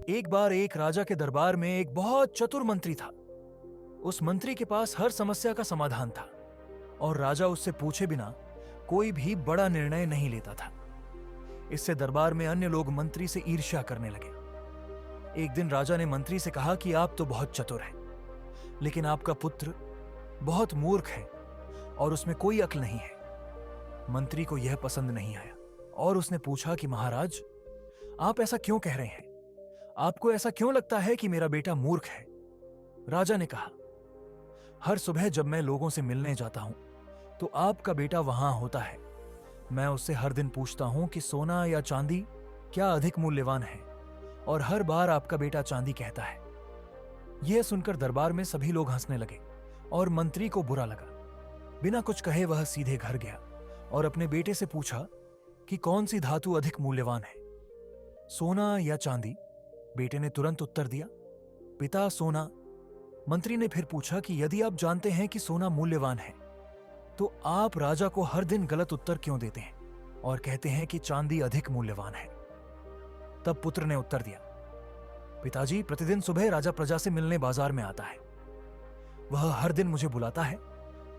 एक बार एक राजा के दरबार में एक बहुत चतुर मंत्री था। उस मंत्री के पास हर समस्या का समाधान था और राजा उससे पूछे बिना कोई भी बड़ा निर्णय नहीं लेता था। इससे दरबार में अन्य लोग मंत्री से ईर्ष्या करने लगे। एक दिन राजा ने मंत्री से कहा कि आप तो बहुत चतुर हैं, लेकिन आपका पुत्र बहुत मूर्ख है और उसमें कोई अक्ल नहीं है। मंत्री को यह पसंद नहीं आया और उसने पूछा कि महाराज, आप ऐसा क्यों कह रहे हैं? आपको ऐसा क्यों लगता है कि मेरा बेटा मूर्ख है? राजा ने कहा, हर सुबह जब मैं लोगों से मिलने जाता हूं तो आपका बेटा वहां होता है। मैं उससे हर दिन पूछता हूं कि सोना या चांदी क्या अधिक मूल्यवान है, और हर बार आपका बेटा चांदी कहता है। यह सुनकर दरबार में सभी लोग हंसने लगे और मंत्री को बुरा लगा। बिना कुछ कहे वह सीधे घर गया और अपने बेटे से पूछा कि कौन सी धातु अधिक मूल्यवान है, सोना या चांदी? बेटे ने तुरंत उत्तर दिया, पिता, सोना। मंत्री ने फिर पूछा कि यदि आप जानते हैं कि सोना मूल्यवान है तो आप राजा को हर दिन गलत उत्तर क्यों देते हैं और कहते हैं कि चांदी अधिक मूल्यवान है? तब पुत्र ने उत्तर दिया, पिताजी, प्रतिदिन सुबह राजा प्रजा से मिलने बाजार में आता है। वह हर दिन मुझे बुलाता है,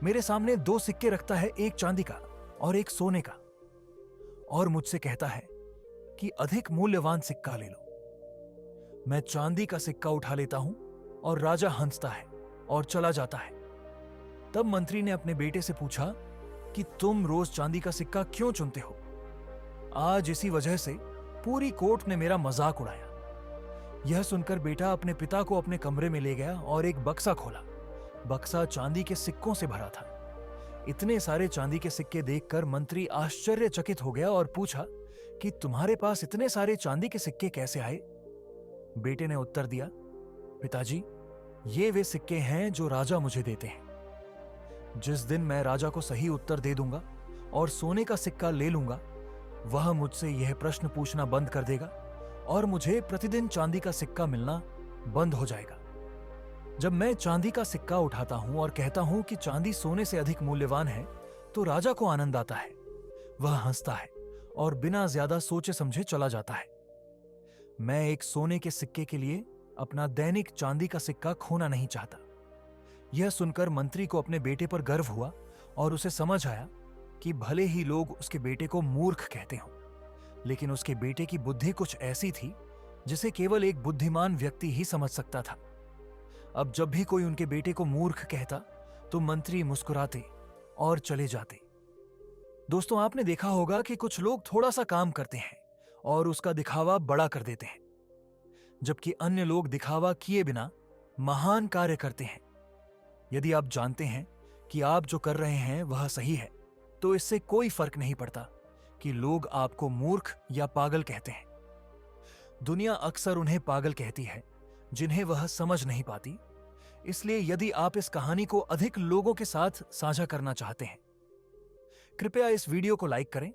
मेरे सामने 2 सिक्के रखता है, एक चांदी का और एक सोने का, और मुझसे कहता है कि अधिक मूल्यवान सिक्का ले लो। मैं चांदी का सिक्का उठा लेता हूं और राजा हंसता है और चला जाता है। तब मंत्री ने अपने बेटे से पूछा कि तुम रोज चांदी का सिक्का क्यों चुनते हो? आज इसी वजह से पूरी कोर्ट ने मेरा मजाक उड़ाया। यह सुनकर बेटा अपने पिता को अपने कमरे में ले गया और एक बक्सा खोला। बक्सा चांदी के सिक्कों से भरा था। इतने सारे चांदी के सिक्के देखकर मंत्री आश्चर्यचकित हो गया और पूछा कि तुम्हारे पास इतने सारे चांदी के सिक्के कैसे आए? बेटे ने उत्तर दिया, पिताजी, ये वे सिक्के हैं जो राजा मुझे देते हैं। जिस दिन मैं राजा को सही उत्तर दे दूंगा और सोने का सिक्का ले लूंगा, वह मुझसे यह प्रश्न पूछना बंद कर देगा और मुझे प्रतिदिन चांदी का सिक्का मिलना बंद हो जाएगा। जब मैं चांदी का सिक्का उठाता हूं और कहता हूं कि चांदी सोने से अधिक मूल्यवान है, तो राजा को आनंद आता है। वह हंसता है और बिना ज्यादा सोचे समझे चला जाता है। मैं एक सोने के सिक्के के लिए अपना दैनिक चांदी का सिक्का खोना नहीं चाहता। यह सुनकर मंत्री को अपने बेटे पर गर्व हुआ और उसे समझ आया कि भले ही लोग उसके बेटे को मूर्ख कहते हों, लेकिन उसके बेटे की बुद्धि कुछ ऐसी थी जिसे केवल एक बुद्धिमान व्यक्ति ही समझ सकता था। अब जब भी कोई उनके बेटे को मूर्ख कहता तो मंत्री मुस्कुराते और चले जाते। दोस्तों, आपने देखा होगा कि कुछ लोग थोड़ा सा काम करते हैं और उसका दिखावा बड़ा कर देते हैं, जबकि अन्य लोग दिखावा किए बिना महान कार्य करते हैं। यदि आप जानते हैं कि आप जो कर रहे हैं वह सही है, तो इससे कोई फर्क नहीं पड़ता कि लोग आपको मूर्ख या पागल कहते हैं। दुनिया अक्सर उन्हें पागल कहती है जिन्हें वह समझ नहीं पाती। इसलिए यदि आप इस कहानी को अधिक लोगों के साथ साझा करना चाहते हैं, कृपया इस वीडियो को लाइक करें।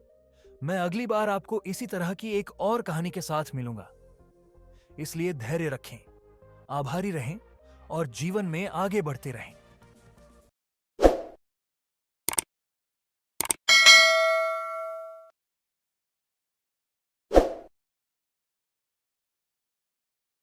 मैं अगली बार आपको इसी तरह की एक और कहानी के साथ मिलूंगा। इसलिए धैर्य रखें, आभारी रहें और जीवन में आगे बढ़ते रहें।